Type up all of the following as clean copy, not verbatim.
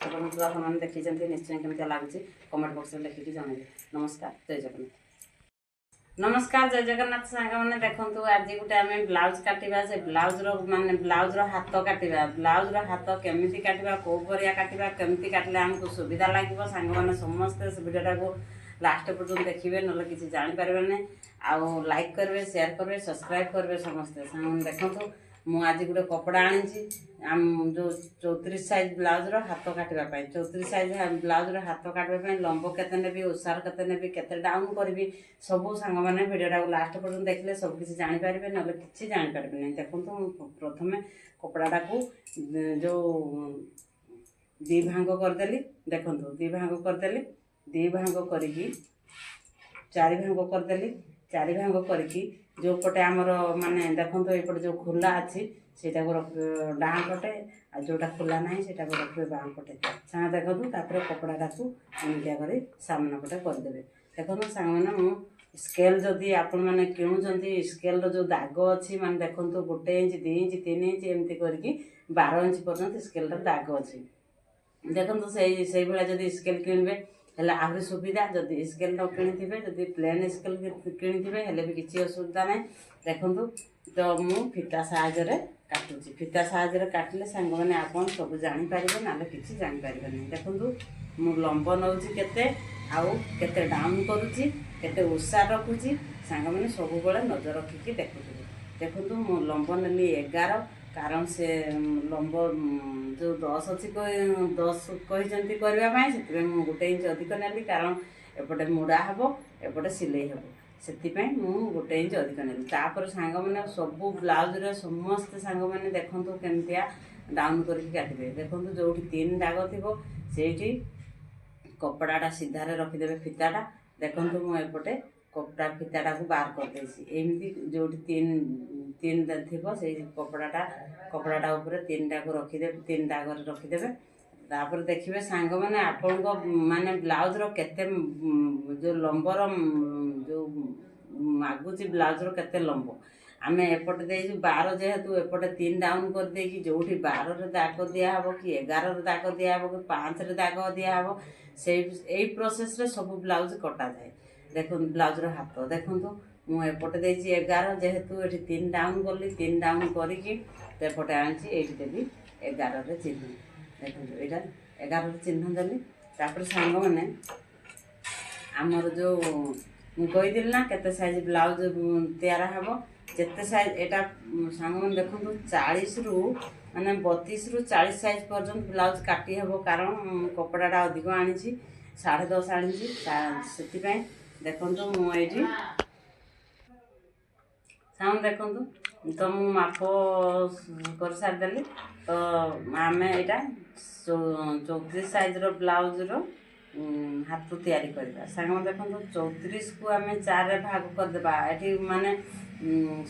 ଆପଣଙ୍କୁ ଆପଣମାନେ ଦେଖିଛନ୍ତି ନିଶ୍ଚୟ କେମିତି ଲାଗୁଛି କମେଣ୍ଟ ବକ୍ସରେ ଲେଖିକି ଜଣାଇବେ। ନମସ୍କାର, ଜୟ ଜଗନ୍ନାଥ। ନମସ୍କାର, ଜୟ ଜଗନ୍ନାଥ ସାଙ୍ଗମାନେ। ଦେଖନ୍ତୁ ଆଜି ଗୋଟେ ଆମେ ବ୍ଲାଉଜ କାଟିବା। ସେ ବ୍ଲାଉଜର ହାତ କାଟିବା। ବ୍ଲାଉଜର ହାତ କେମିତି କାଟିବା, କେଉଁ ପରିଆ କାଟିବା, କେମିତି କାଟିଲେ ଆମକୁ ସୁବିଧା ଲାଗିବ, ସାଙ୍ଗମାନେ ସମସ୍ତେ ସେ ଭିଡ଼ିଓଟାକୁ ଲାଷ୍ଟ ପର୍ଯ୍ୟନ୍ତ ଦେଖିବେ, ନହେଲେ କିଛି ଜାଣିପାରିବେନି। ଆଉ ଲାଇକ୍ କରିବେ, ସେୟାର କରିବେ, ସବସ୍କ୍ରାଇବ୍ କରିବେ ସମସ୍ତେ। ସାଙ୍ଗମାନେ ଦେଖନ୍ତୁ ମୁଁ ଆଜି ଗୋଟେ କପଡ଼ା ଆଣିଛି ଯେଉଁ 34 ସାଇଜ୍ ବ୍ଲାଉଜର ହାତ କାଟିବା ପାଇଁ। 34 ସାଇଜ୍ ବ୍ଲାଉଜର ହାତ କାଟିବା ପାଇଁ ଲମ୍ବ କେତେ ନେବି, ଓସାର କେତେ ନେବି, କେତେ ଡାଉନ୍ କରିବି, ସବୁ ସାଙ୍ଗମାନେ ଭିଡ଼ିଓଟାକୁ ଲାଷ୍ଟ ପର୍ଯ୍ୟନ୍ତ ଦେଖିଲେ ସବୁ କିଛି ଜାଣିପାରିବେ, ନହେଲେ କିଛି ଜାଣିପାରିବେନି। ଦେଖନ୍ତୁ ମୁଁ ପ୍ରଥମେ କପଡ଼ାଟାକୁ ଯେଉଁ ଦୁଇ ଭାଙ୍ଗ କରିଦେଲି। ଦେଖନ୍ତୁ ଦୁଇ ଭାଙ୍ଗ କରିଦେଲି, ଦୁଇ ଭାଙ୍ଗ କରିକି 4 ଭାଙ୍ଗ କରିଦେଲି। 4 ଭାଙ୍ଗ କରିକି ଯେଉଁ ପଟେ ଆମର ମାନେ ଦେଖନ୍ତୁ ଏଇପଟେ ଯେଉଁ ଖୋଲା ଅଛି ସେଇଟାକୁ ଡାହାଣ ପଟେ, ଆଉ ଯେଉଁଟା ଖୋଲା ନାହିଁ ସେଇଟାକୁ ରଖିବେ ବାମ ପଟେ। ସାଙ୍ଗ ଦେଖନ୍ତୁ ତାପରେ କପଡ଼ାଟାକୁ ଏମିତିଆ କରି ସାମ୍ନା ପଟେ କରିଦେବେ। ଦେଖନ୍ତୁ ସାଙ୍ଗମାନେ ମୁଁ ସ୍କେଲ୍ ଯଦି ଆପଣମାନେ କିଣୁଛନ୍ତି, ସ୍କେଲ୍ର ଯେଉଁ ଦାଗ ଅଛି ମାନେ ଦେଖନ୍ତୁ 1 ଇଞ୍ଚ, 2 ଇଞ୍ଚ, 3 ଇଞ୍ଚ ଏମିତି କରିକି 12 ଇଞ୍ଚ ପର୍ଯ୍ୟନ୍ତ ସ୍କେଲ୍ର ଦାଗ ଅଛି। ଦେଖନ୍ତୁ ସେଇଭଳିଆ ଯଦି ସ୍କେଲ୍ କିଣିବେ ହେଲେ ଆହୁରି ସୁବିଧା। ଯଦି ସ୍କେଲ୍ ନ କିଣିଥିବେ, ଯଦି ପ୍ଲେନ୍ ସ୍କେଲ୍ କିଣିଥିବେ ହେଲେ ବି କିଛି ଅସୁବିଧା ନାହିଁ। ଦେଖନ୍ତୁ ତ ମୁଁ ଫିତା ସାହାଯ୍ୟରେ କାଟୁଛି। ଫିତା ସାହାଯ୍ୟରେ କାଟିଲେ ସାଙ୍ଗମାନେ ଆପଣ ସବୁ ଜାଣିପାରିବେ, ନହେଲେ କିଛି ଜାଣିପାରିବେନି। ଦେଖନ୍ତୁ ମୁଁ ଲମ୍ବ ନେଉଛି କେତେ, ଆଉ କେତେ ଡାଉନ୍ କରୁଛି, କେତେ ଓସାର ରଖୁଛି, ସାଙ୍ଗମାନେ ସବୁବେଳେ ନଜର ରଖିକି ଦେଖୁଥିବେ। ଦେଖନ୍ତୁ ମୁଁ ଲମ୍ବ ନେଲି 11, କାରଣ ସେ ଲମ୍ବ ଯେଉଁ 10 ଅଛି 10 କହିଛନ୍ତି କରିବା ପାଇଁ, ସେଥିପାଇଁ ମୁଁ 1 ଇଞ୍ଚ ଅଧିକ ନେଲି, କାରଣ ଏପଟେ ମୁଡ଼ା ହେବ, ଏପଟେ ସିଲେଇ ହେବ, ସେଥିପାଇଁ ମୁଁ 1 ଇଞ୍ଚ ଅଧିକ ନେଲି। ତାପରେ ସାଙ୍ଗମାନେ ସବୁ ବ୍ଲାଉଜରେ ସମସ୍ତେ ସାଙ୍ଗମାନେ ଦେଖନ୍ତୁ କେମିତିଆ ଡାଉନ୍ କରିକି କାଟିବେ। ଦେଖନ୍ତୁ ଯେଉଁଠି 3 ଦାଗ ଥିବ ସେଇଠି କପଡ଼ାଟା ସିଧାରେ ରଖିଦେବେ ଫିତାଟା। ଦେଖନ୍ତୁ ମୁଁ ଏପଟେ କପଡ଼ା ଫିତାଟାକୁ ବାହାର କରିଦେଇଛି। ଏମିତି ଯେଉଁଠି 3 ଥିବ ସେଇ କପଡ଼ାଟା ଉପରେ 3ଟାକୁ ରଖିଦେବେ, 3 ଦାଗରେ ରଖିଦେବେ। ତାପରେ ଦେଖିବେ ସାଙ୍ଗମାନେ ଆପଣଙ୍କ ମାନେ ବ୍ଲାଉଜର କେତେ ଯେଉଁ ଲମ୍ବର ଯେଉଁ ମାଗୁଛି ବ୍ଲାଉଜର କେତେ ଲମ୍ବ। ଆମେ ଏପଟେ ଦେଇଛୁ 12, ଯେହେତୁ ଏପଟେ 3 ଡାଉନ୍ କରିଦେଇକି ଯେଉଁଠି 12ରେ ଦାଗ ଦିଆହେବ, କି 11ରେ ଦାଗ ଦିଆହେବ, କି 5ରେ ଦାଗ ଦିଆହେବ, ଏଇ ପ୍ରୋସେସ୍ରେ ସବୁ ବ୍ଲାଉଜ୍ କଟାଯାଏ। ଦେଖନ୍ତୁ ବ୍ଲାଉଜର ହାତ ଦେଖନ୍ତୁ ମୁଁ ଏପଟେ ଦେଇଛି 11, ଯେହେତୁ ଏଠି 3 ଡାଉନ୍ କଲି, 3 ଡାଉନ୍ କରିକି ଏପଟେ ଆଣିଛି, ଏଇଠି ଦେବି 11ରେ ଚିହ୍ନ। ଦେଖନ୍ତୁ ଏଇଟା 11ରେ ଚିହ୍ନ ଦେଲି। ତାପରେ ସାଙ୍ଗମାନେ ଆମର ଯେଉଁ ମୁଁ କହିଥିଲି ନା କେତେ ସାଇଜ୍ ବ୍ଲାଉଜ୍ ତିଆରି ହେବ, ଯେତେ ସାଇଜ୍ ଏଇଟା ସାଙ୍ଗମାନେ ଦେଖନ୍ତୁ 40ରୁ ମାନେ 32ରୁ 40 ସାଇଜ୍ ପର୍ଯ୍ୟନ୍ତ ବ୍ଲାଉଜ୍ କାଟି ହେବ, କାରଣ କପଡ଼ାଟା ଅଧିକ ଆଣିଛି, 10.5 ଆଣିଛି, ସେଥିପାଇଁ ଦେଖନ୍ତୁ ମୁଁ ଏଇଠି ସାଉଣ୍ଡ ଦେଖନ୍ତୁ ତ ମୁଁ ମାପ କରିସାରିଦେଲି। ତ ଆମେ ଏଇଟା 34 ସାଇଜ୍ର ବ୍ଲାଉଜ୍ର ହାତ ତିଆରି କରିବା। ସାଙ୍ଗମାନେ ଦେଖନ୍ତୁ 34କୁ ଆମେ 4ରେ ଭାଗ କରିଦେବା। ଏଠି ମାନେ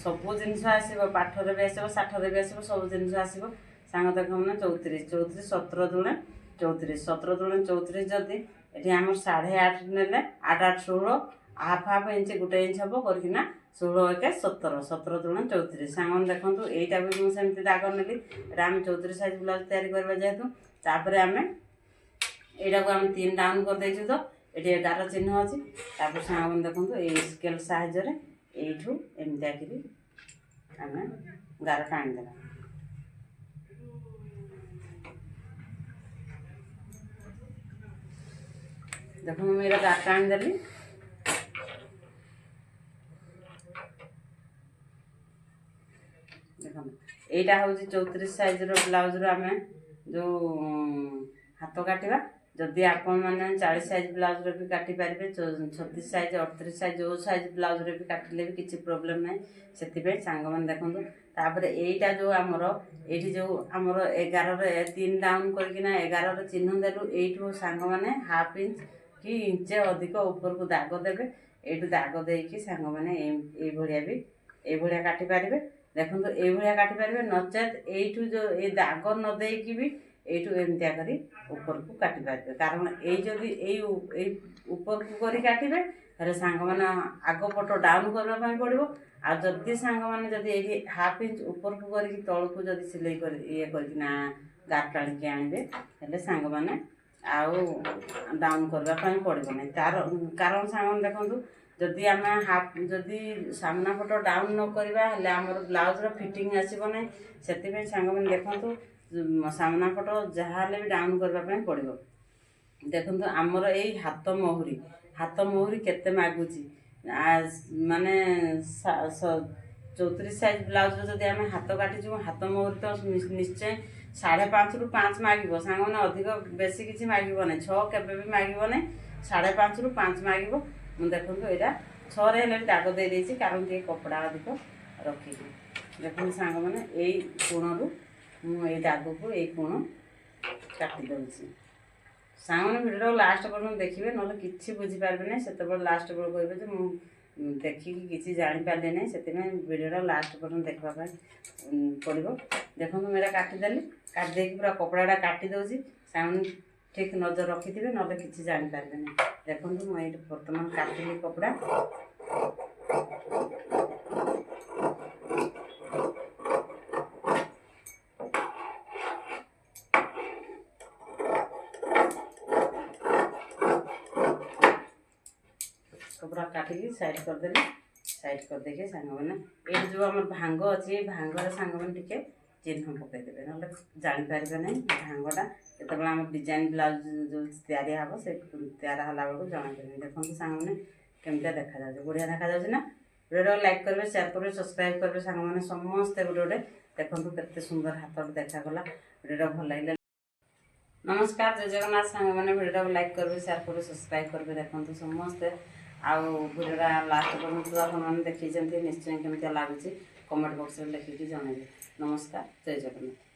ସବୁ ଜିନିଷ ଆସିବ, ପାଠରେ ବି ଆସିବ, ଷାଠରେ ବି ଆସିବ, ସବୁ ଜିନିଷ ଆସିବ। ସାଙ୍ଗ ଦେଖନ୍ତୁ ନା 34 17 ଦୁଣେ 34, 17 ଦୁଣେ 34, ଯଦି ଏଠି ଆମର 8.5 ନେଲେ 8 8 16, ହାଫ୍ ଇଞ୍ଚ 1 ଇଞ୍ଚ ହେବ କରିକିନା 16 1 17, 17 ଦୁଣେ 34। ସାଙ୍ଗମାନେ ଦେଖନ୍ତୁ ଏଇଟା ବି ମୁଁ ସେମିତି ଦାଗ ନେଲି। ଏଇଟା ଆମେ 34 ସାଇଜ୍ ବ୍ଲାଉଜ୍ ତିଆରି କରିବା ଯେହେତୁ, ତାପରେ ଆମେ ଏଇଟାକୁ ଆମେ 3 ଡାଉନ୍ କରିଦେଇଛୁ, ତ ଏଠି 11 ଚିହ୍ନ ଅଛି। ତାପରେ ସାଙ୍ଗମାନେ ଦେଖନ୍ତୁ ଏଇ ସ୍କେଲ୍ ସାହାଯ୍ୟରେ ଏଇଠୁ ଏମିତି ଆକିରି ଆମେ ଗାର ଟାଣିଦେବା। ଦେଖନ୍ତୁ ମୁଁ ଏଇଟା ଗାର ଟାଣିଦେଲି। ଦେଖନ୍ତୁ ଏଇଟା ହେଉଛି 34 ସାଇଜ୍ର ବ୍ଲାଉଜ୍ର ଆମେ ଯେଉଁ ହାତ କାଟିବା। ଯଦି ଆପଣମାନେ 40 ସାଇଜ୍ ବ୍ଲାଉଜ୍ରେ ବି କାଟିପାରିବେ, 36 ସାଇଜ୍ 38 ସାଇଜ୍ ଯେଉଁ ସାଇଜ୍ ବ୍ଲାଉଜ୍ରେ ବି କାଟିଲେ ବି କିଛି ପ୍ରୋବ୍ଲେମ୍ ନାହିଁ। ସେଥିପାଇଁ ସାଙ୍ଗମାନେ ଦେଖନ୍ତୁ ତାପରେ ଏଇଟା ଯେଉଁ ଆମର ଏଇଠି ଯେଉଁ ଆମର 11ରେ 3 ଡାଉନ୍ କରିକିନା 11ରେ ଚିହ୍ନ ଦେଲୁ, ଏଇଠୁ ସାଙ୍ଗମାନେ ହାଫ୍ ଇଞ୍ଚ କି ଇଞ୍ଚେ ଅଧିକ ଉପରକୁ ଦାଗ ଦେବେ। ଏଇଠୁ ଦାଗ ଦେଇକି ସାଙ୍ଗମାନେ ଏଇଭଳିଆ କାଟିପାରିବେ। ଦେଖନ୍ତୁ ଏଇଭଳିଆ କାଟିପାରିବେ, ନଚେତ୍ ଏଇଠୁ ଯେଉଁ ଏଇ ଦାଗ ନ ଦେଇକି ବି ଏଇଠୁ ଏମିତିଆ କରି ଉପରକୁ କାଟିପାରିବେ। କାରଣ ଯଦି ଏଇ ଉପରକୁ କରି କାଟିବେ ହେଲେ ସାଙ୍ଗମାନେ ଆଗ ପଟ ଡାଉନ୍ କରିବା ପାଇଁ ପଡ଼ିବ। ଆଉ ଯଦି ସାଙ୍ଗମାନେ ଯଦି ଏଇଠି ହାଫ୍ ଇଞ୍ଚ ଉପରକୁ କରିକି ତଳକୁ ଯଦି ସିଲେଇ କରିକିନା ଗାର ଟାଣିକି ଆଣିବେ, ହେଲେ ସାଙ୍ଗମାନେ ଆଉ ଡାଉନ୍ କରିବା ପାଇଁ ପଡ଼ିବ ନାହିଁ। କାରଣ ସାଙ୍ଗମାନେ ଦେଖନ୍ତୁ, ଯଦି ଆମେ ଯଦି ସାମ୍ନା ପଟ ଡାଉନ୍ ନ କରିବା ହେଲେ ଆମର ବ୍ଲାଉଜ୍ର ଫିଟିଂ ଆସିବ ନାହିଁ। ସେଥିପାଇଁ ସାଙ୍ଗମାନେ ଦେଖନ୍ତୁ, ସାମ୍ନା ପଟ ଯାହା ହେଲେ ବି ଡାଉନ୍ କରିବା ପାଇଁ ପଡ଼ିବ। ଦେଖନ୍ତୁ ଆମର ଏଇ ହାତ ମହୁରି କେତେ ମାଗୁଛି, ମାନେ 34 ସାଇଜ୍ ବ୍ଲାଉଜ୍ର ଯଦି ଆମେ ହାତ କାଟିଛୁ, ହାତ ମହୁରି ତ ନିଶ୍ଚୟ 5.5ରୁ 5 ମାଗିବ ସାଙ୍ଗମାନେ, ଅଧିକ ବେଶୀ କିଛି ମାଗିବ ନାହିଁ। 6 କେବେ ବି ମାଗିବ ନାହିଁ, 5.5ରୁ 5 ମାଗିବ। ମୁଁ ଦେଖନ୍ତୁ ଏଇଟା 6ରେ ହେଲେ ବି ଦାଗ ଦେଇଦେଇଛି, କାରଣ ଟିକେ କପଡ଼ା ଅଧିକ ରଖିଛି। ଦେଖନ୍ତୁ ସାଙ୍ଗମାନେ, ଏଇ କୋଣରୁ ମୁଁ ଏଇ ଦାଗକୁ ଏଇ କୋଣ କାଟି ଦେଉଛି। ସାଙ୍ଗମାନେ ଭିଡ଼ିଓଟାକୁ ଲାଷ୍ଟ ପର୍ଯ୍ୟନ୍ତ ଦେଖିବେ, ନହେଲେ କିଛି ବୁଝିପାରିବେ ନାହିଁ। ସେତେବେଳେ ଲାଷ୍ଟ ବେଳକୁ କହିବେ ଯେ ମୁଁ ଦେଖିକି କିଛି ଜାଣିପାରିଲି ନାହିଁ। ସେଥିପାଇଁ ଭିଡ଼ିଓଟା ଲାଷ୍ଟ ପର୍ଯ୍ୟନ୍ତ ଦେଖିବା ପାଇଁ ପଡ଼ିବ। ଦେଖନ୍ତୁ ମୁଁ ଏଇଟା କାଟିଦେଲି, କାଟି ଦେଇକି ପୁରା କପଡ଼ାଟା କାଟି ଦେଉଛି। ସାଙ୍ଗମାନେ ଠିକ୍ ନଜର ରଖିଥିବେ, ନହେଲେ କିଛି ଜାଣିପାରିବେ ନାହିଁ। ଦେଖନ୍ତୁ ମୁଁ ଏଇଠି ବର୍ତ୍ତମାନ କାଟିଲି କପଡ଼ା। କପଡ଼ା କାଟିକି ସାଇଡ଼୍ କରିଦେଲି। ସାଇଡ଼୍ କରିଦେଇକି ସାଙ୍ଗମାନେ ଏଇଠି ଯେଉଁ ଆମର ଭାଙ୍ଗ ଅଛି, ଏଇ ଭାଙ୍ଗରେ ସାଙ୍ଗମାନେ ଟିକେ ଚିହ୍ନ ପକାଇଦେବେ, ନହେଲେ ଜାଣିପାରିବେ ନାହିଁ। ଭାଙ୍ଗଟା ଯେତେବେଳେ ଆମର ଡିଜାଇନ୍ ବ୍ଲାଉଜ୍ ଯେଉଁ ତିଆରି ହେବ, ସେ ତିଆରି ହେଲା ବେଳକୁ ଜଣାପଡ଼ିବନି। ଦେଖନ୍ତୁ ସାଙ୍ଗମାନେ କେମିତିଆ ଦେଖାଯାଉଛି, ବଢ଼ିଆ ଦେଖାଯାଉଛି ନା? ଭିଡ଼ିଓଟାକୁ ଲାଇକ୍ କରିବେ, ସେୟାର କରିବେ, ସବସ୍କ୍ରାଇବ୍ କରିବେ ସାଙ୍ଗମାନେ ସମସ୍ତେ। ଗୋଟେ ଦେଖନ୍ତୁ କେତେ ସୁନ୍ଦର ହାତଟା ଦେଖାଗଲା। ଭିଡ଼ିଓଟା ଭଲ ଲାଗିଲା। ନମସ୍କାର, ଜୟ ଜଗନ୍ନାଥ ସାଙ୍ଗମାନେ। ଭିଡ଼ିଓଟାକୁ ଲାଇକ୍ କରିବେ, ସେୟାର କରିବେ, ସବସ୍କ୍ରାଇବ୍ କରିବେ ଦେଖନ୍ତୁ ସମସ୍ତେ। ଆଉ ଭିଡ଼ିଓଟା ଲାଷ୍ଟ ପର୍ଯ୍ୟନ୍ତ ଆପଣମାନେ ଦେଖିଛନ୍ତି, ନିଶ୍ଚୟ କେମିତିଆ ଲାଗୁଛି କମେଣ୍ଟ ବକ୍ସରେ ଲେଖିକି ଜଣାଇବେ। ନମସ୍କାର, ଜୟ ଜଗନ୍ନାଥ।